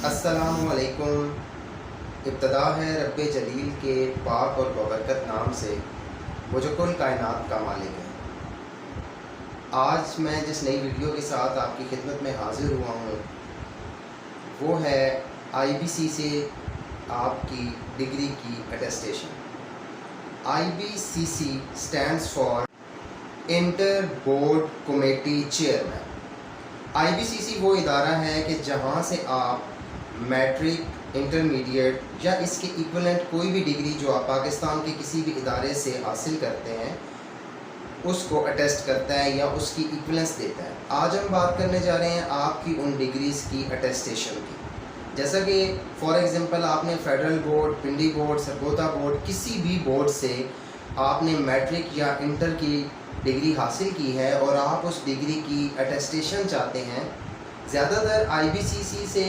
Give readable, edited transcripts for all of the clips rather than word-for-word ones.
अस्सलामुअलैकुम। इब्तदा है रब्बे जलील के पाक और बबरकत नाम से, वो जो कुल कायनात का मालिक है। आज मैं जिस नई वीडियो के साथ आपकी खिदमत में हाज़िर हुआ हूँ वो है IBC से आपकी डिग्री की attestation. IBCC stands for inter board committee chairman. IBCC वो इदारा है कि जहाँ से आप मैट्रिक, इंटरमीडिएट या इसके इक्विवेलेंट कोई भी डिग्री जो आप पाकिस्तान के किसी भी इदारे से हासिल करते हैं उसको अटेस्ट करता है या उसकी इक्विवेलेंस देता है। आज हम बात करने जा रहे हैं आपकी उन डिग्रीज़ की अटेस्टेशन की। जैसा कि फॉर एग्ज़ाम्पल आपने फेडरल बोर्ड, पिंडी बोर्ड, सरगोदा बोर्ड, किसी भी बोर्ड से आपने मैट्रिक या इंटर की डिग्री हासिल की है और आप उस डिग्री की अटेस्टेशन चाहते हैं। ज़्यादातर IBCC से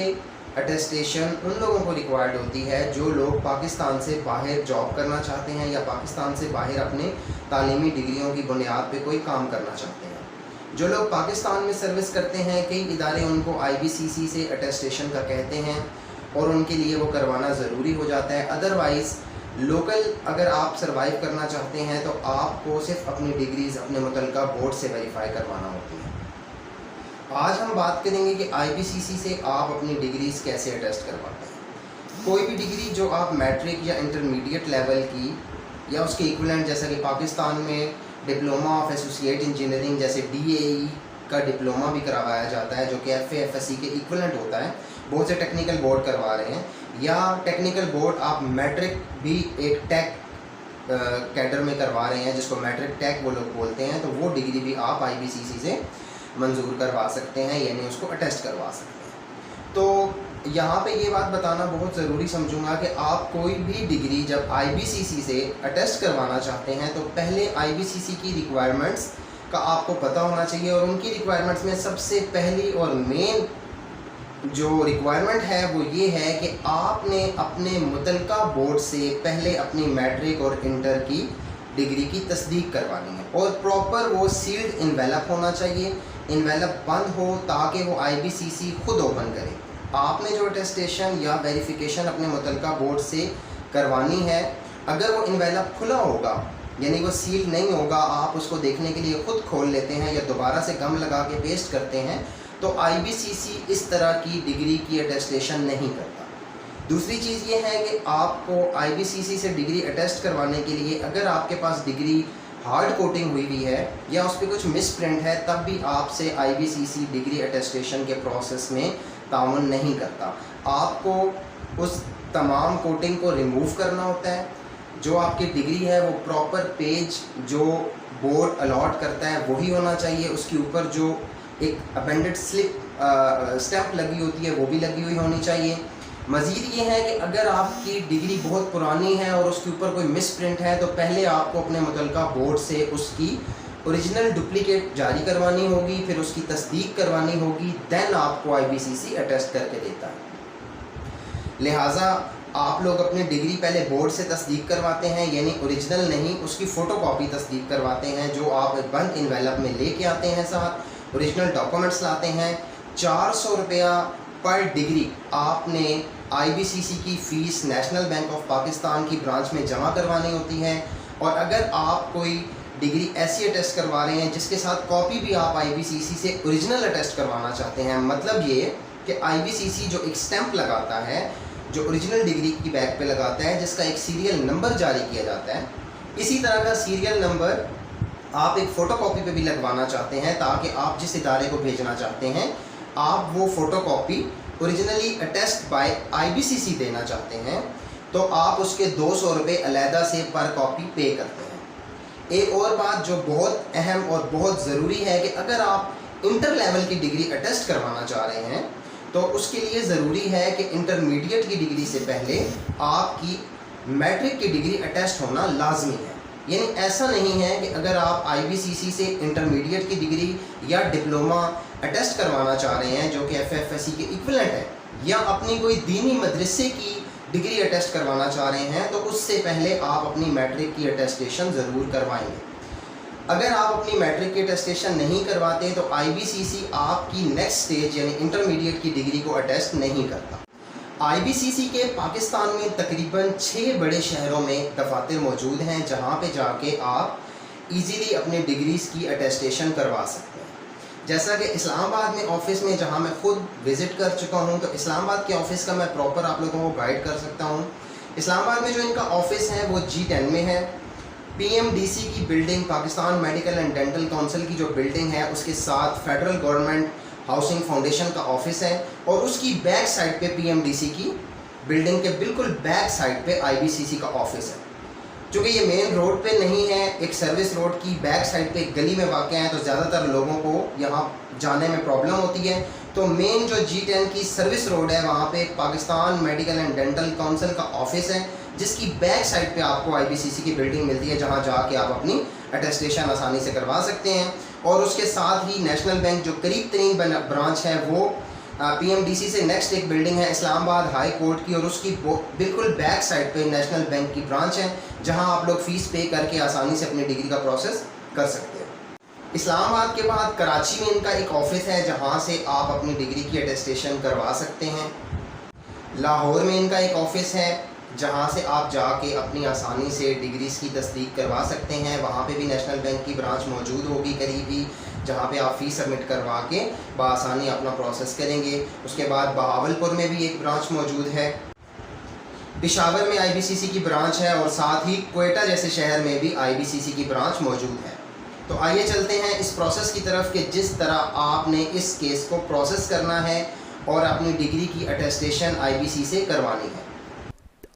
अटेस्टेशन उन लोगों को रिक्वायर्ड होती है जो लोग पाकिस्तान से बाहर जॉब करना चाहते हैं या पाकिस्तान से बाहर अपने तालीमी डिग्रियों की बुनियाद पे कोई काम करना चाहते हैं। जो लोग पाकिस्तान में सर्विस करते हैं, कई इदारे उनको IBCC से अटेस्टेशन का कहते हैं और उनके लिए वो करवाना ज़रूरी हो जाता है। अदरवाइज़ लोकल अगर आप सर्वाइव करना चाहते हैं तो आपको सिर्फ अपनी डिग्रीज़ अपने मुतल्लिका बोर्ड से वेरीफाई करवाना होती है। आज हम बात करेंगे कि IBCC से आप अपनी डिग्रीज़ कैसे अटेस्ट करवाते हैं। कोई भी डिग्री जो आप मैट्रिक या इंटरमीडिएट लेवल की या उसके इक्विवेलेंट, जैसा कि पाकिस्तान में डिप्लोमा ऑफ एसोसिएट इंजीनियरिंग जैसे DAE का डिप्लोमा भी करवाया जाता है जो कि FA FSC के इक्विवेलेंट होता है। बहुत से टेक्निकल बोर्ड करवा रहे हैं, या टेक्निकल बोर्ड आप मैट्रिक भी एक टेक कैडर में करवा रहे हैं जिसको मैट्रिक टेक वो लोग बोलते हैं, तो वो डिग्री भी आप IBCC से मंजूर करवा सकते हैं, यानी उसको अटेस्ट करवा सकते हैं। तो यहाँ पे ये बात बताना बहुत ज़रूरी समझूंगा कि आप कोई भी डिग्री जब IBCC से अटेस्ट करवाना चाहते हैं तो पहले IBCC की रिक्वायरमेंट्स का आपको पता होना चाहिए। और उनकी रिक्वायरमेंट्स में सबसे पहली और मेन जो रिक्वायरमेंट है वो ये है कि आपने अपने मुतल्लिका बोर्ड से पहले अपनी मैट्रिक और इंटर की डिग्री की तस्दीक करवानी है और प्रॉपर वो सील्ड इन्वेलप होना चाहिए। इन्वेलप बंद हो ताकि वो IBCC खुद ओपन करे। आपने जो अटेस्टेशन या वेरिफिकेशन अपने मुतल्लिका बोर्ड से करवानी है, अगर वो इन्वेलप खुला होगा यानी वो सील नहीं होगा, आप उसको देखने के लिए खुद खोल लेते हैं या दोबारा से गम लगा के पेस्ट करते हैं, तो IBCC इस तरह की डिग्री की अटेस्टेशन नहीं करता। दूसरी चीज़ ये है कि आपको IBCC से डिग्री अटेस्ट करवाने के लिए अगर आपके पास डिग्री हार्ड कोटिंग हुई हुई है या उस पर कुछ मिस प्रिंट है, तब भी आपसे IBCC डिग्री अटेस्टेशन के प्रोसेस में ताउन नहीं करता। आपको उस तमाम कोटिंग को रिमूव करना होता है। जो आपकी डिग्री है वो प्रॉपर पेज जो बोर्ड अलॉट करता है वही होना चाहिए। उसके ऊपर जो एक अपेंडेड स्लिप स्टैम्प लगी होती है वो भी लगी हुई होनी चाहिए। मज़ीद ये है कि अगर आपकी डिग्री बहुत पुरानी है और उसके ऊपर कोई मिस प्रिंट है तो पहले आपको अपने मुतल्लिका बोर्ड से उसकी ओरिजिनल डुप्लीकेट जारी करवानी होगी, फिर उसकी तस्दीक करवानी होगी, देन आपको IBCC अटेस्ट करके देता है। लिहाजा आप लोग अपनी डिग्री पहले बोर्ड से तस्दीक करवाते हैं, यानी ओरिजिनल नहीं, उसकी फ़ोटोकॉपी तस्दीक करवाते हैं जो आप बंद इन्वेलप में लेके आते हैं। साथ ओरिजिनल डॉक्यूमेंट्स लाते हैं। 400 रुपया पर डिग्री आपने IBCC की fees national bank of Pakistan की ब्रांच में जमा करवानी होती है। और अगर आप कोई डिग्री ऐसी अटेस्ट करवा रहे हैं जिसके साथ कॉपी भी आप IBCC से ओरिजिनल अटेस्ट करवाना चाहते हैं, मतलब ये कि IBCC जो एक स्टैम्प लगाता है जो ओरिजिनल डिग्री की बैक पे लगाता है जिसका एक सीरियल नंबर जारी किया जाता है, इसी तरह का सीरियल नंबर आप एक फ़ोटोकॉपी पे भी लगवाना चाहते हैं ताकि आप जिस इदारे को भेजना चाहते हैं आप वो photocopy originally attest by IBCC देना चाहते हैं, तो आप उसके 200 रुपये अलहदा से पर कॉपी पे करते हैं। एक और बात जो बहुत अहम और बहुत ज़रूरी है कि अगर आप इंटर लेवल की डिग्री अटेस्ट करवाना चाह रहे हैं तो उसके लिए ज़रूरी है कि इंटरमीडिएट की डिग्री से पहले आपकी मैट्रिक की डिग्री अटेस्ट होना लाजमी है। यानी ऐसा नहीं है कि अगर आप IBCC से इंटरमीडिएट की डिग्री या डिप्लोमा अटेस्ट करवाना चाह रहे हैं जो कि FA FSC के इक्विवेलेंट है, या अपनी कोई दीनी मदरसे की डिग्री अटेस्ट करवाना चाह रहे हैं, तो उससे पहले आप अपनी मैट्रिक की अटेस्टेशन ज़रूर करवाएंगे। अगर आप अपनी मैट्रिक की अटेस्टेशन नहीं करवाते तो IBCC आपकी नेक्स्ट स्टेज यानी इंटरमीडिएट की डिग्री को अटेस्ट नहीं करता। IBCC के पाकिस्तान में तकरीबन 6 बड़े शहरों में दफातर मौजूद हैं जहां पे जाके आप इजीली अपने डिग्रीज़ की अटेस्टेशन करवा सकते हैं। जैसा कि इस्लामाबाद में ऑफ़िस में जहां मैं ख़ुद विज़िट कर चुका हूं, तो इस्लामाबाद के ऑफ़िस का मैं प्रॉपर आप लोगों को गाइड कर सकता हूं। इस्लामाबाद में जो इनका ऑफ़िस है वो G10 में है। PMDC की building, Pakistan medical and dental council की जो बिल्डिंग है, उसके साथ फेडरल गवर्नमेंट हाउसिंग फाउंडेशन का ऑफिस है और उसकी बैक साइड पे PMDC की बिल्डिंग के बिल्कुल बैक साइड पे IBCC का ऑफिस है। चूँकि ये मेन रोड पे नहीं है, एक सर्विस रोड की बैक साइड पे एक गली में वाक़ है, तो ज़्यादातर लोगों को यहाँ जाने में प्रॉब्लम होती है। तो मेन जो G10 की सर्विस रोड है, वहाँ पे Pakistan medical and dental council का ऑफिस है, जिसकी बैक साइड पे आपको IBCC की बिल्डिंग मिलती है, जहाँ जाके आप अपनी अटेस्टेशन आसानी से करवा सकते हैं। और उसके साथ ही नेशनल बैंक जो करीब तरीन ब्रांच है वो PMDC से नेक्स्ट एक बिल्डिंग है इस्लामाबाद हाई कोर्ट की, और उसकी बिल्कुल बैक साइड पे नेशनल बैंक की ब्रांच है, जहां आप लोग फ़ीस पे करके आसानी से अपनी डिग्री का प्रोसेस कर सकते हैं। इस्लामाबाद के बाद कराची में इनका एक ऑफ़िस है जहां से आप अपनी डिग्री की अटेस्टेशन करवा सकते हैं। लाहौर में इनका एक ऑफ़िस है जहां से आप जाके अपनी आसानी से डिग्रीज़ की तस्दीक करवा सकते हैं। वहां पे भी नेशनल बैंक की ब्रांच मौजूद होगी करीब ही, जहाँ पे आप फ़ीस सबमिट करवा के बआसानी अपना प्रोसेस करेंगे। उसके बाद बहावलपुर में भी एक ब्रांच मौजूद है, पेशावर में IBCC की ब्रांच है, और साथ ही क्वेटा जैसे शहर में भी IBCC की ब्रांच मौजूद है। तो आइए चलते हैं इस प्रोसेस की तरफ कि जिस तरह आपने इस केस को प्रोसेस करना है और अपनी डिग्री की अटेस्टेशन IBCC से करवानी है।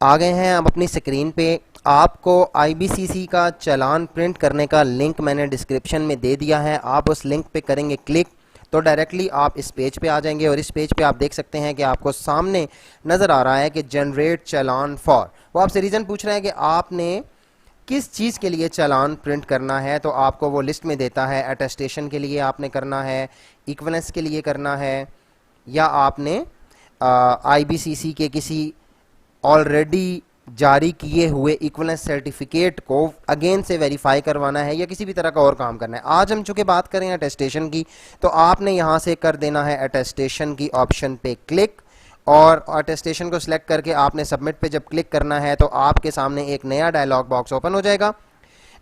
आ गए हैं हम अपनी स्क्रीन पे। आपको IBCC का चालान प्रिंट करने का लिंक मैंने डिस्क्रिप्शन में दे दिया है। आप उस लिंक पे करेंगे क्लिक तो डायरेक्टली आप इस पेज पे आ जाएंगे, और इस पेज पे आप देख सकते हैं कि आपको सामने नज़र आ रहा है कि जनरेट चालान फॉर। वो आपसे रीज़न पूछ रहा है कि आपने किस चीज़ के लिए चालान प्रिंट करना है, तो आपको वो लिस्ट में देता है। अटेस्टेशन के लिए आपने करना है, इक्विवेलेंस के लिए करना है, या आपने IBCC के किसी ऑलरेडी जारी किए हुए इक्विवेलेंस सर्टिफिकेट को अगेन से वेरीफाई करवाना है, या किसी भी तरह का और काम करना है। आज हम चूंकि बात करें अटेस्टेशन की, तो आपने यहाँ से कर देना है अटेस्टेशन की ऑप्शन पे क्लिक, और अटेस्टेशन को सिलेक्ट करके आपने सबमिट पे जब क्लिक करना है तो आपके सामने एक नया डायलॉग बॉक्स ओपन हो जाएगा।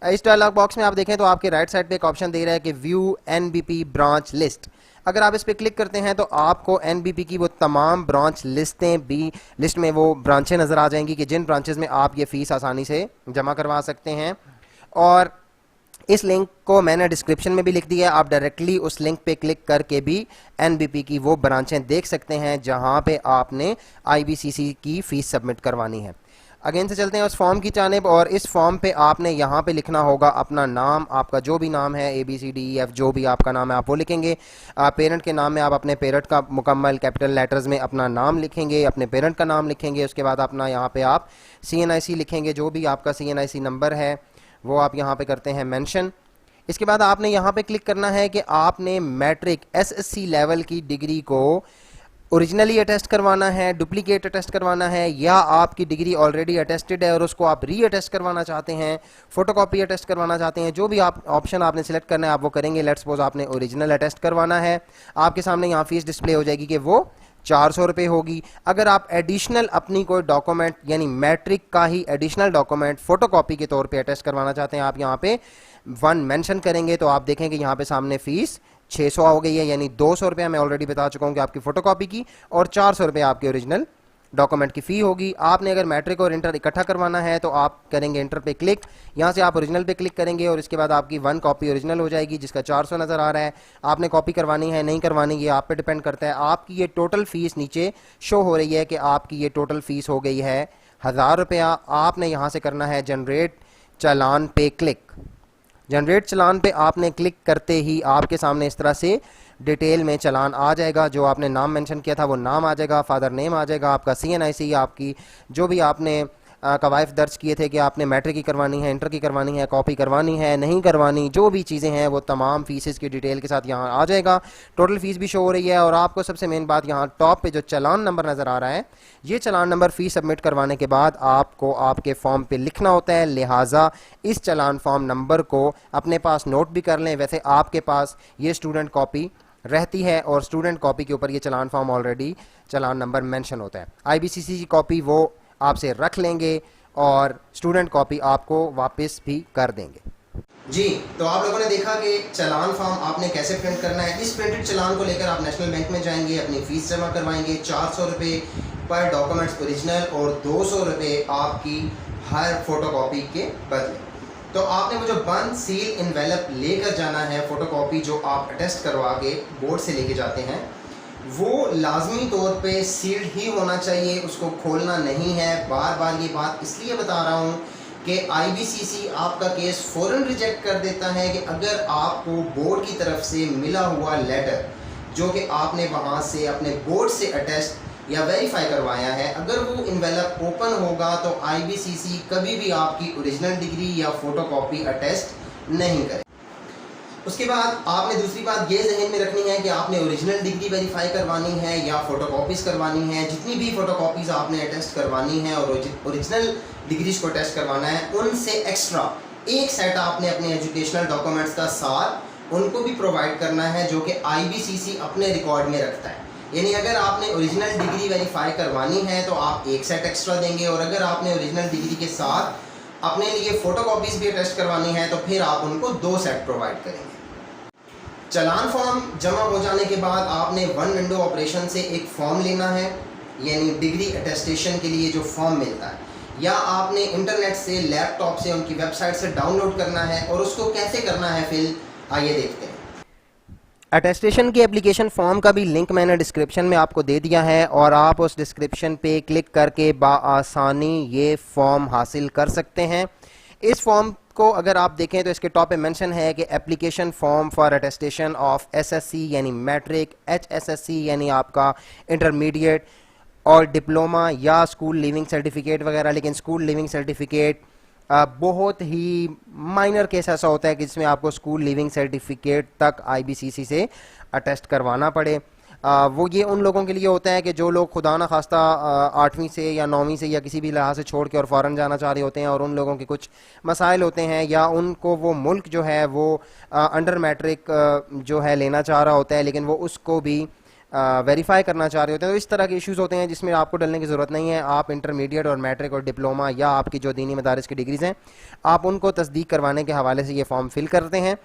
इस डायलॉग बॉक्स में आप देखें तो आपके राइट साइड पे एक ऑप्शन दे रहा है कि व्यू NBP ब्रांच लिस्ट। अगर आप इस पर क्लिक करते हैं तो आपको NBP की वो तमाम ब्रांच लिस्ट में वो ब्रांचें नज़र आ जाएंगी कि जिन ब्रांचेस में आप ये फ़ीस आसानी से जमा करवा सकते हैं। और इस लिंक को मैंने डिस्क्रिप्शन में भी लिख दिया है, आप डायरेक्टली उस लिंक पे क्लिक करके भी NBP की वो ब्रांचें देख सकते हैं जहां पे आपने IBCC की फ़ीस सबमिट करवानी है। अगेन से चलते हैं उस फॉर्म की जानिब, और इस फॉर्म पे आपने यहाँ पे लिखना होगा अपना नाम, आपका जो भी नाम है ABCDEF जो भी आपका नाम है आप वो लिखेंगे। पेरेंट के नाम में आप अपने पेरेंट का मुकम्मल कैपिटल लेटर्स में अपना नाम लिखेंगे, अपने पेरेंट का नाम लिखेंगे। उसके बाद अपना यहाँ पे आप CNIC लिखेंगे, जो भी आपका CNIC नंबर है वो आप यहाँ पे करते हैं मेंशन। इसके बाद आपने यहाँ पे क्लिक करना है कि आपने मैट्रिक SSC लेवल की डिग्री को ओरिजिनली अटेस्ट करवाना है, डुप्लीकेट अटेस्ट करवाना है, या आपकी डिग्री ऑलरेडी अटेस्टेड है और उसको आप री अटेस्ट करवाना चाहते हैं, फोटोकॉपी अटेस्ट करवाना चाहते हैं। जो भी आप ऑप्शन आपने सिलेक्ट करना है आप वो करेंगे। लेट्स सपोज आपने ओरिजिनल अटेस्ट करवाना है, आपके सामने यहाँ फीस डिस्प्ले हो जाएगी कि वो 400 रुपये होगी। अगर आप एडिशनल अपनी कोई डॉक्यूमेंट यानी मैट्रिक का ही एडिशनल डॉक्यूमेंट फोटोकॉपी के तौर पे अटेस्ट करवाना चाहते हैं, आप यहाँ पे 1 मेंशन करेंगे तो आप देखेंगे यहाँ पे सामने फीस 600 हो गई है, यानी 200 रुपये मैं ऑलरेडी बता चुका हूँ कि आपकी फोटोकॉपी की, और 400 रुपये आपकी ओरिजिनल डॉक्यूमेंट की फ़ी होगी। आपने अगर मैट्रिक और इंटर इकट्ठा करवाना है तो आप करेंगे इंटर पे क्लिक, यहाँ से आप ओरिजिनल पे क्लिक करेंगे और इसके बाद आपकी 1 कॉपी ओरिजिनल हो जाएगी जिसका 400 नज़र आ रहा है। आपने कॉपी करवानी है नहीं करवानी, ये आप पे डिपेंड करता है। आपकी ये टोटल फ़ीस नीचे शो हो रही है कि आपकी ये टोटल फ़ीस हो गई है 1000 रुपया। आपने यहाँ से करना है जनरेट चालान पे क्लिक। जनरेट चालान पे आपने क्लिक करते ही आपके सामने इस तरह से डिटेल में चालान आ जाएगा। जो आपने नाम मेंशन किया था वो नाम आ जाएगा, फादर नेम आ जाएगा, आपका CNIC, आपकी जो भी आपने कवायफ दर्ज किए थे कि आपने मैट्रिक की करवानी है, इंटर की करवानी है, कॉपी करवानी है, नहीं करवानी, जो भी चीज़ें हैं वो तमाम फीसेस की डिटेल के साथ यहाँ आ जाएगा। टोटल फीस भी शो हो रही है, और आपको सबसे मेन बात यहाँ टॉप पे जो चालान नंबर नज़र आ रहा है, ये चालान नंबर फ़ीस सबमिट करवाने के बाद आपको आपके फॉर्म पे लिखना होता है। लिहाजा इस चालान फॉर्म नंबर को अपने पास नोट भी कर लें। वैसे आपके पास ये स्टूडेंट कॉपी रहती है और स्टूडेंट कॉपी के ऊपर ये चलान फॉर्म ऑलरेडी चालान नंबर मेंशन होता है। आईबीसीसी की कॉपी वो आपसे रख लेंगे और स्टूडेंट कॉपी आपको वापस भी कर देंगे। जी, तो आप लोगों ने देखा कि चालान फॉर्म आपने कैसे प्रिंट करना है। इस प्रिंटेड चालान को लेकर आप नेशनल बैंक में जाएंगे, अपनी फ़ीस जमा करवाएंगे। 400 रुपये पर डॉक्यूमेंट्स ओरिजिनल और 200 रुपये आपकी हर फोटोकॉपी के बदले। तो आपने वो जो बंद सील इन्वेलप लेकर जाना है, फोटोकॉपी जो आप अटेस्ट करवा के बोर्ड से लेके जाते हैं, वो लाजमी तौर पे सील्ड ही होना चाहिए, उसको खोलना नहीं है। बार बार ये बात इसलिए बता रहा हूँ कि आईबीसीसी आपका केस फ़ौरन रिजेक्ट कर देता है कि अगर आपको बोर्ड की तरफ से मिला हुआ लेटर जो कि आपने वहाँ से अपने बोर्ड से अटेस्ट या वेरीफाई करवाया है, अगर वो इन्वेलप ओपन होगा तो आईबीसीसी कभी भी आपकी ओरिजिनल डिग्री या फ़ोटोकॉपी अटेस्ट नहीं करे। उसके बाद आपने दूसरी बात ये जहन में रखनी है कि आपने ओरिजिनल डिग्री वेरीफाई करवानी है या फ़ोटोकॉपीज़ करवानी है। जितनी भी फ़ोटोकॉपीज़ आपने अटेस्ट करवानी है और ओरिजिनल डिग्रीज को टेस्ट करवाना है, उनसे एक्स्ट्रा एक सेट आपने अपने एजुकेशनल डॉक्यूमेंट्स का साथ उनको भी प्रोवाइड करना है, जो कि आईबीसीसी अपने रिकॉर्ड में रखता है। यानी अगर आपने ओरिजिनल डिग्री वेरीफाई करवानी है तो आप एक सेट एक्स्ट्रा देंगे, और अगर आपने ओरिजिनल डिग्री के साथ अपने लिए फ़ोटोकॉपीज़ भी अटेस्ट करवानी है तो फिर आप उनको 2 सेट प्रोवाइड करेंगे। चालान फॉर्म जमा हो जाने के बाद आपने वन विंडो ऑपरेशन से एक फॉर्म लेना है, यानी डिग्री अटेस्टेशन के लिए जो फॉर्म मिलता है, या आपने इंटरनेट से, लैपटॉप से, उनकी वेबसाइट से डाउनलोड करना है। और उसको कैसे करना है फिर आइए देखते हैं। अटेस्टेशन की एप्लीकेशन फॉर्म का भी लिंक मैंने डिस्क्रिप्शन में आपको दे दिया है और आप उस डिस्क्रिप्शन पे क्लिक करके बाआसानी ये फॉर्म हासिल कर सकते हैं। इस फॉर्म को अगर आप देखें तो इसके टॉप पे मेंशन है कि application form for attestation of SSC यानी मैट्रिक, एचएसएससी यानी आपका इंटरमीडिएट और डिप्लोमा या स्कूल लिविंग सर्टिफिकेट वगैरह। लेकिन स्कूल लिविंग सर्टिफिकेट बहुत ही माइनर केस ऐसा होता है कि जिसमें आपको स्कूल लिविंग सर्टिफिकेट तक आईबीसीसी से अटेस्ट करवाना पड़े। वो ये उन लोगों के लिए होता है कि जो लोग खुदा ना खास्ता 8वीं से या 9वीं से या किसी भी लिहाज से छोड़ के और फ़ौरन जाना चाह रहे होते हैं, और उन लोगों के कुछ मसाइल होते हैं, या उनको वो मुल्क जो है वो अंडर मैट्रिक जो है लेना चाह रहा होता है लेकिन वो उसको भी वेरीफाई करना चाह रहे होते हैं। तो इस तरह के इश्यूज़ होते हैं जिसमें आपको डलने की ज़रूरत नहीं है। आप इंटरमीडिएट और मैट्रिक और डिप्लोमा या आपकी जो दीनी मदारिस की डिग्रीज़ हैं, आप उनको तस्दीक करवाने के हवाले से ये फॉर्म फिल करते हैं।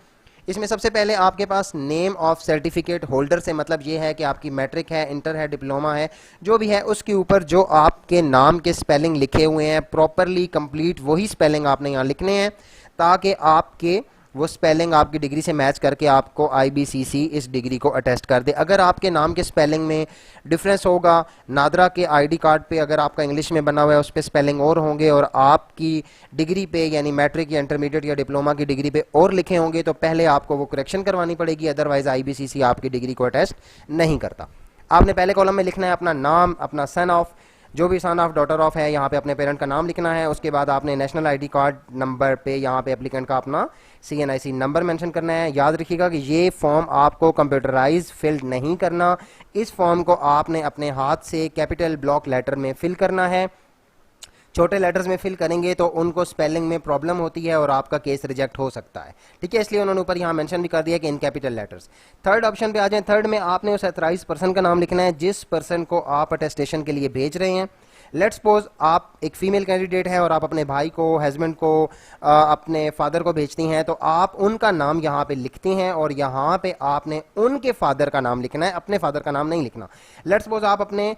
इसमें सबसे पहले आपके पास नेम ऑफ सर्टिफिकेट होल्डर से मतलब ये है कि आपकी मैट्रिक है, इंटर है, डिप्लोमा है, जो भी है उसके ऊपर जो आपके नाम के स्पेलिंग लिखे हुए हैं प्रॉपरली कंप्लीट वही स्पेलिंग आपने यहाँ लिखने हैं, ताकि आपके वो स्पेलिंग आपकी डिग्री से मैच करके आपको आईबीसीसी इस डिग्री को अटेस्ट कर दे। अगर आपके नाम के स्पेलिंग में डिफरेंस होगा, नादरा के आईडी कार्ड पे अगर आपका इंग्लिश में बना हुआ है उस पर स्पेलिंग और होंगे, और आपकी डिग्री पे यानी मैट्रिक या इंटरमीडिएट या डिप्लोमा की डिग्री पे और लिखे होंगे, तो पहले आपको वो करेक्शन करवानी पड़ेगी, अदरवाइज आईबीसीसी आपकी डिग्री को अटेस्ट नहीं करता। आपने पहले कॉलम में लिखना है अपना नाम, अपना सन ऑफ, जो भी सन ऑफ डॉटर ऑफ है, यहाँ पे अपने पेरेंट का नाम लिखना है। उसके बाद आपने नेशनल आईडी कार्ड नंबर पे यहाँ पे एप्लीकेंट का अपना CNIC नंबर मेंशन करना है। याद रखिएगा कि ये फॉर्म आपको कंप्यूटराइज फिल नहीं करना, इस फॉर्म को आपने अपने हाथ से कैपिटल ब्लॉक लेटर में फिल करना है। छोटे लेटर्स में फिल करेंगे तो उनको स्पेलिंग में प्रॉब्लम होती है और आपका केस रिजेक्ट हो सकता है, ठीक है। इसलिए उन्होंने ऊपर यहाँ मेंशन भी कर दिया कि in capital letters. Third option पे आ जाएं। थर्ड में आपने उस ऑथराइज पर्सन का नाम लिखना है जिस पर्सन को आप अटेस्टेशन के लिए भेज रहे हैं। लेट्स सपोज आप एक फीमेल कैंडिडेट है और आप अपने भाई को, हस्बैंड को, अपने फादर को भेजती हैं, तो आप उनका नाम यहाँ पे लिखती हैं और यहाँ पे आपने उनके फादर का नाम लिखना है, अपने फादर का नाम नहीं लिखना। लेट्स सपोज आप अपने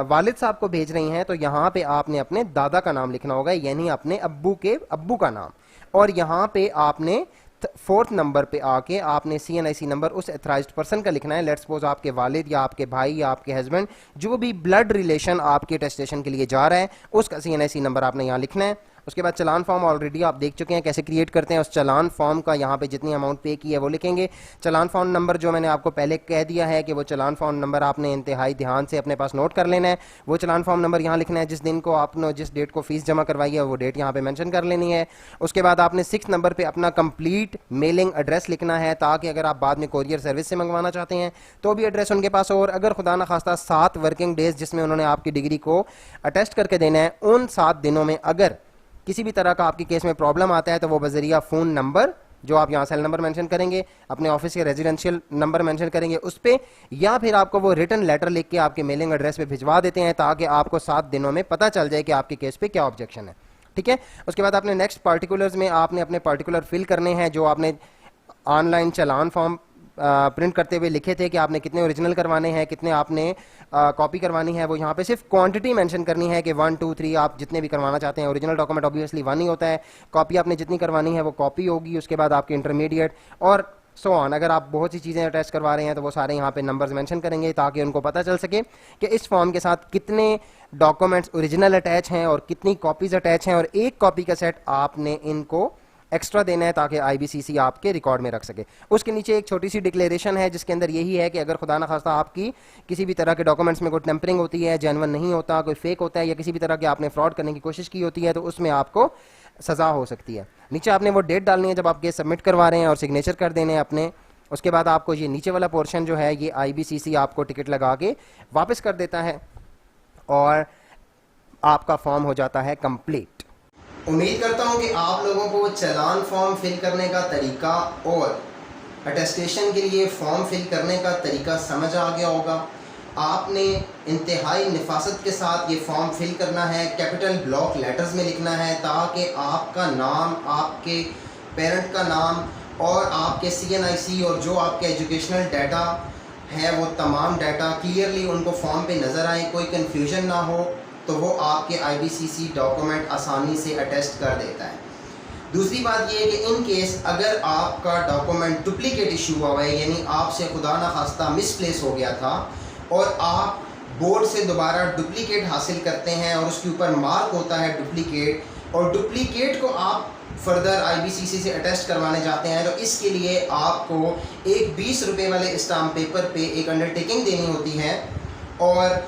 वालिद साहब को भेज रही हैं, तो यहाँ पे आपने अपने दादा का नाम लिखना होगा, यानी अपने अब्बू के अब्बू का नाम। और यहाँ पे आपने फोर्थ नंबर पे आके आपने CNIC नंबर उस एथराइज्ड पर्सन का लिखना है। लेट्स सपोज आपके वालिद या आपके भाई या आपके हस्बैंड, जो भी ब्लड रिलेशन आपके अटेस्टेशन के लिए जा रहा है, उसका CNIC नंबर आपने यहाँ लिखना है। उसके बाद चलान फॉर्म ऑलरेडी आप देख चुके हैं कैसे क्रिएट करते हैं। उस चलान फॉर्म का यहाँ पे जितनी अमाउंट पे की है वो लिखेंगे। चलान फॉर्म नंबर जो मैंने आपको पहले कह दिया है कि वो चलान फॉर्म नंबर आपने इंतहाई ध्यान से अपने पास नोट कर लेना है। वो चलान फॉर्म नंबर यहाँ लिखना है। जिस दिन को आपने जिस डेट को फीस जमा करवाई है वो डेट यहाँ पे मेंशन कर लेनी है। उसके बाद आपने 6 नंबर पे अपना कंप्लीट मेलिंग एड्रेस लिखना है, ताकि अगर आप बाद में कोरियर सर्विस से मंगवाना चाहते हैं तो भी एड्रेस उनके पास हो। और अगर खुदा न खास्ता 7 वर्किंग डेज जिसमें उन्होंने आपकी डिग्री को अटेस्ट करके देना है, उन 7 दिनों में अगर किसी भी तरह का आपके केस में प्रॉब्लम आता है तो वो बजरिया फ़ोन नंबर जो आप यहाँ सेल नंबर मेंशन करेंगे, अपने ऑफिस के रेजिडेंशियल नंबर मेंशन करेंगे उस पर, या फिर आपको वो रिटर्न लेटर लिख के आपके मेलिंग एड्रेस पे भिजवा देते हैं ताकि आपको 7 दिनों में पता चल जाए कि आपके केस पे क्या ऑब्जेक्शन है। ठीक है, उसके बाद आपने नेक्स्ट पार्टिकुलर्स में आपने अपने पार्टिकुलर फिल करने हैं, जो आपने ऑनलाइन चालान फॉर्म प्रिंट करते हुए लिखे थे कि आपने कितने ओरिजिनल करवाने हैं, कितने आपने कॉपी करवानी है। वो यहाँ पे सिर्फ क्वांटिटी मेंशन करनी है कि 1 2 3 आप जितने भी करवाना चाहते हैं। ओरिजिनल डॉक्यूमेंट ऑब्वियसली 1 ही होता है, कॉपी आपने जितनी करवानी है वो कॉपी होगी। उसके बाद आपके इंटरमीडिएट और सो ऑन, अगर आप बहुत सी चीज़ें अटैच करवा रहे हैं तो वो सारे यहाँ पे नंबर्स मेंशन करेंगे ताकि उनको पता चल सके कि इस फॉर्म के साथ कितने डॉक्यूमेंट्स ओरिजिनल अटैच हैं और कितनी कॉपीज अटैच हैं, और एक कॉपी का सेट आपने इनको एक्स्ट्रा देना है ताकि आईबीसीसी आपके रिकॉर्ड में रख सके। उसके नीचे एक छोटी सी डिक्लेरेशन है जिसके अंदर यही है कि अगर खुदा न खास्ता आपकी किसी भी तरह के डॉक्यूमेंट्स में कोई टेम्परिंग होती है, जेन्युइन नहीं होता, कोई फेक होता है, या किसी भी तरह के आपने फ्रॉड करने की कोशिश की होती है तो उसमें आपको सजा हो सकती है। नीचे आपने वो डेट डालनी है जब आप केस सबमिट करवा रहे हैं और सिग्नेचर कर देने हैं अपने। उसके बाद आपको ये नीचे वाला पोर्शन जो है ये आईबीसीसी आपको टिकट लगा के वापस कर देता है और आपका फॉर्म हो जाता है कंप्लीट। उम्मीद करता हूं कि आप लोगों को चालान फॉर्म फिल करने का तरीका और अटेस्टेशन के लिए फॉर्म फिल करने का तरीका समझ आ गया होगा। आपने इंतहाई नफासत के साथ ये फॉर्म फिल करना है, कैपिटल ब्लॉक लेटर्स में लिखना है ताकि आपका नाम, आपके पेरेंट का नाम और आपके CNIC और जो आपके एजुकेशनल डाटा है वो तमाम डाटा क्लियरली उनको फॉर्म पे नज़र आए, कोई कन्फ्यूजन ना हो, तो वो आपके IBCC डॉक्यूमेंट आसानी से अटेस्ट कर देता है। दूसरी बात ये है कि इन केस अगर आपका डॉक्यूमेंट डुप्लीकेट इशू हुआ है, यानी आपसे खुदा ना खास्ता मिसप्लेस हो गया था और आप बोर्ड से दोबारा डुप्लीकेट हासिल करते हैं और उसके ऊपर मार्क होता है डुप्लीकेट, और डुप्लीकेट को आप फर्दर IBCC से अटेस्ट करवाने जाते हैं, तो इसके लिए आपको एक 20 रुपये वाले स्टाम्प पेपर पे एक अंडरटेकिंग देनी होती है और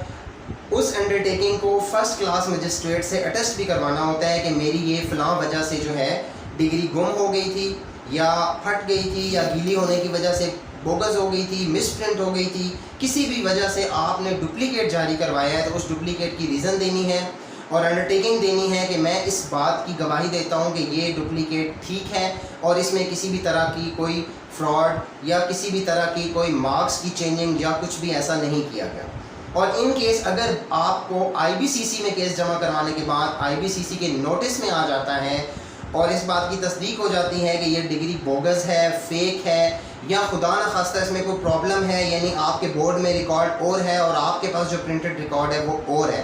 उस अंडरटेकिंग को फर्स्ट क्लास मजिस्ट्रेट से अटेस्ट भी करवाना होता है कि मेरी ये फ़लाँ वजह से जो है डिग्री गुम हो गई थी या फट गई थी या गीली होने की वजह से बोगस हो गई थी, मिसप्रिंट हो गई थी, किसी भी वजह से आपने डुप्लीकेट जारी करवाया है तो उस डुप्लीकेट की रीज़न देनी है और अंडरटेकिंग देनी है कि मैं इस बात की गवाही देता हूँ कि ये डुप्लीकेट ठीक है और इसमें किसी भी तरह की कोई फ्रॉड या किसी भी तरह की कोई मार्क्स की चेंजिंग या कुछ भी ऐसा नहीं किया गया। और इन केस अगर आपको IBCC में केस जमा करवाने के बाद IBCC के नोटिस में आ जाता है और इस बात की तस्दीक हो जाती है कि ये डिग्री बोगस है, फेक है, या खुदा न खास्ता इसमें कोई प्रॉब्लम है, यानी आपके बोर्ड में रिकॉर्ड और है और आपके पास जो प्रिंटेड रिकॉर्ड है वो और है,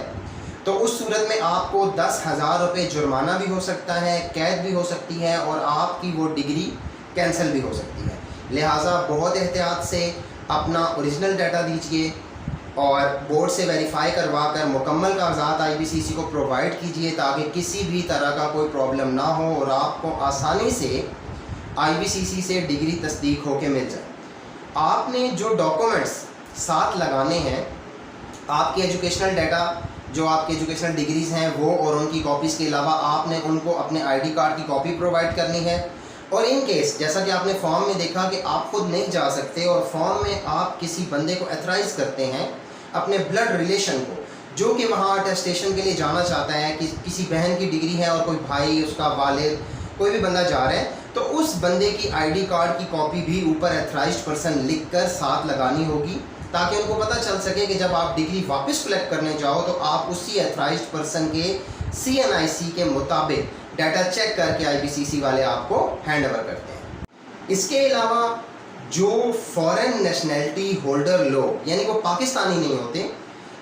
तो उस सूरत में आपको 10,000 रुपये जुर्माना भी हो सकता है, कैद भी हो सकती है और आपकी वो डिग्री कैंसिल भी हो सकती है। लिहाजा बहुत एहतियात से अपना ओरिजिनल डाटा दीजिए और बोर्ड से वेरीफाई करवा कर मुकम्मल कागजात IBCC को प्रोवाइड कीजिए ताकि किसी भी तरह का कोई प्रॉब्लम ना हो और आपको आसानी से IBCC से डिग्री तस्दीक होके मिल जाए। आपने जो डॉक्यूमेंट्स साथ लगाने हैं, आपके एजुकेशनल डाटा जो आपके एजुकेशनल डिग्रीज़ हैं वो और उनकी कॉपीज़ के अलावा आपने उनको अपने ID कार्ड की कॉपी प्रोवाइड करनी है। और इन केस जैसा कि आपने फॉर्म में देखा कि आप खुद नहीं जा सकते और फॉर्म में आप किसी बंदे को एथराइज़ करते हैं, अपने ब्लड रिलेशन को, जो कि वहाँ अटेस्टेशन के लिए जाना चाहता है, कि किसी बहन की डिग्री है और कोई भाई, उसका वालिद, कोई भी बंदा जा रहा है, तो उस बंदे की ID कार्ड की कॉपी भी ऊपर एथराइज्ड पर्सन लिख कर साथ लगानी होगी ताकि उनको पता चल सके कि जब आप डिग्री वापस कलेक्ट करने जाओ तो आप उसी एथराइज्ड पर्सन के CNIC के मुताबिक डाटा चेक करके IBCC वाले आपको हैंड ओवर करते हैं। इसके अलावा जो फॉरेन नेशनैलिटी होल्डर लोग, यानी वो पाकिस्तानी नहीं होते,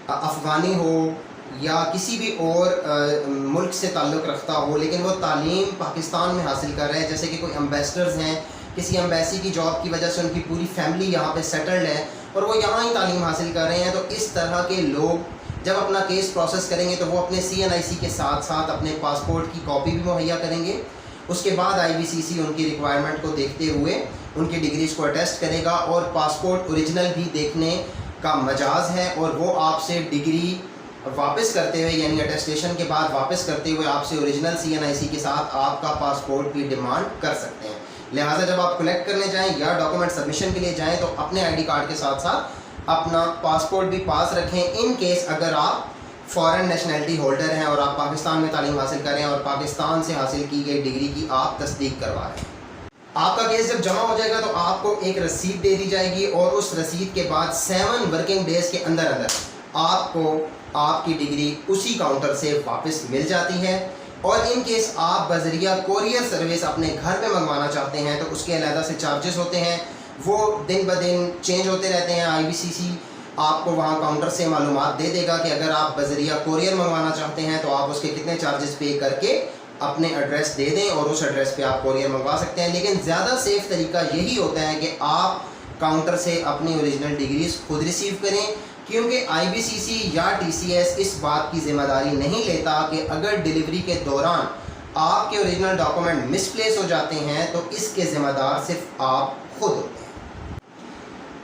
अफ़गानी हो या किसी भी और मुल्क से ताल्लुक़ रखता हो लेकिन वो तालीम पाकिस्तान में हासिल कर रहे हैं, जैसे कि कोई एम्बेसडर्स हैं, किसी एम्बेसी की जॉब की वजह से उनकी पूरी फैमिली यहाँ पे सेटल्ड है और वो यहाँ ही तालीम हासिल कर रहे हैं, तो इस तरह के लोग जब अपना केस प्रोसेस करेंगे तो वो अपने CNIC के साथ साथ अपने पासपोर्ट की कॉपी भी मुहैया करेंगे। उसके बाद IBCC उनकी रिक्वायरमेंट को देखते हुए उनकी डिग्रीज़ को अटेस्ट करेगा और पासपोर्ट ओरिजिनल भी देखने का मजाज है और वो आपसे डिग्री वापस करते हुए, यानी अटेस्टेशन के बाद वापस करते हुए आपसे ओरिजिनल CNIC के साथ आपका पासपोर्ट भी डिमांड कर सकते हैं। लिहाजा जब आप कलेक्ट करने जाएं या डॉक्यूमेंट सबमिशन के लिए जाएं तो अपने ID कार्ड के साथ साथ अपना पासपोर्ट भी पास रखें, इन केस अगर आप फॉरेन नेशनैलिटी होल्डर हैं और आप पाकिस्तान में तालीम हासिल करें और पाकिस्तान से हासिल की गई डिग्री की आप तस्दीक करवा रहे हैं। आपका केस जब जमा हो जाएगा तो आपको एक रसीद दे दी जाएगी और उस रसीद के बाद 7 वर्किंग डेज के अंदर अंदर आपको आपकी डिग्री उसी काउंटर से वापस मिल जाती है। और इन केस आप बजरिया कोरियर सर्विस अपने घर पे मंगवाना चाहते हैं तो उसके अलहदा से चार्जेस होते हैं, वो दिन ब दिन चेंज होते रहते हैं। IBCC आपको वहाँ काउंटर से मालूमात दे देगा कि अगर आप बजरिया कोरियर मंगवाना चाहते हैं तो आप उसके कितने चार्जेस पे करके अपने एड्रेस दे दें और उस एड्रेस पे आप कोरियर मंगवा सकते हैं। लेकिन ज़्यादा सेफ तरीका यही होता है कि आप काउंटर से अपनी ओरिजिनल डिग्रीज खुद रिसीव करें, क्योंकि IBCC या TCS इस बात की जिम्मेदारी नहीं लेता कि अगर डिलीवरी के दौरान आपके ओरिजिनल डॉक्यूमेंट मिसप्लेस हो जाते हैं तो इसके ज़िम्मेदार सिर्फ आप खुद होते हैं।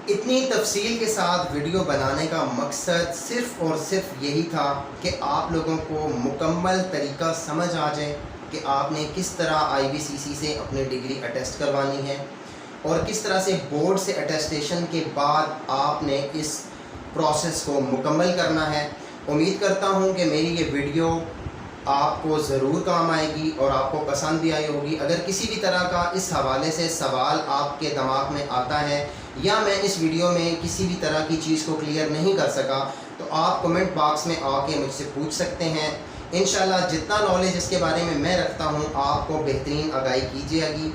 इतनी तफसील के साथ वीडियो बनाने का मकसद सिर्फ़ और सिर्फ यही था कि आप लोगों को मुकम्मल तरीका समझ आ जाए कि आपने किस तरह IBCC से अपनी डिग्री अटेस्ट करवानी है और किस तरह से बोर्ड से अटेस्टेशन के बाद आपने इस प्रोसेस को मुकम्मल करना है। उम्मीद करता हूँ कि मेरी ये वीडियो आपको ज़रूर काम आएगी और आपको पसंद भी आई होगी। अगर किसी भी तरह का इस हवाले से सवाल आपके दिमाग में आता है या मैं इस वीडियो में किसी भी तरह की चीज़ को क्लियर नहीं कर सका तो आप कमेंट बॉक्स में आके मुझसे पूछ सकते हैं। इंशाल्लाह जितना नॉलेज इसके बारे में मैं रखता हूँ आपको बेहतरीन आगाही की जाएगी।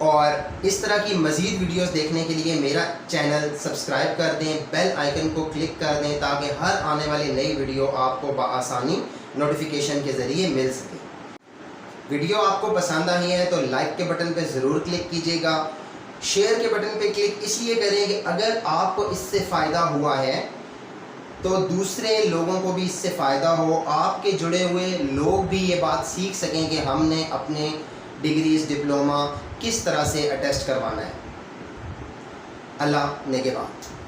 और इस तरह की मज़ीद वीडियोस देखने के लिए मेरा चैनल सब्सक्राइब कर दें, बेल आइकन को क्लिक कर दें ताकि हर आने वाली नई वीडियो आपको बआसानी नोटिफिकेशन के ज़रिए मिल सके। वीडियो आपको पसंद आई है तो लाइक के बटन पे ज़रूर क्लिक कीजिएगा। शेयर के बटन पे क्लिक इसलिए करें कि अगर आपको इससे फ़ायदा हुआ है तो दूसरे लोगों को भी इससे फ़ायदा हो, आपके जुड़े हुए लोग भी ये बात सीख सकें कि हमने अपने डिग्रीज डिप्लोमा किस तरह से अटेस्ट करवाना है। अल्लाह नेगेबान।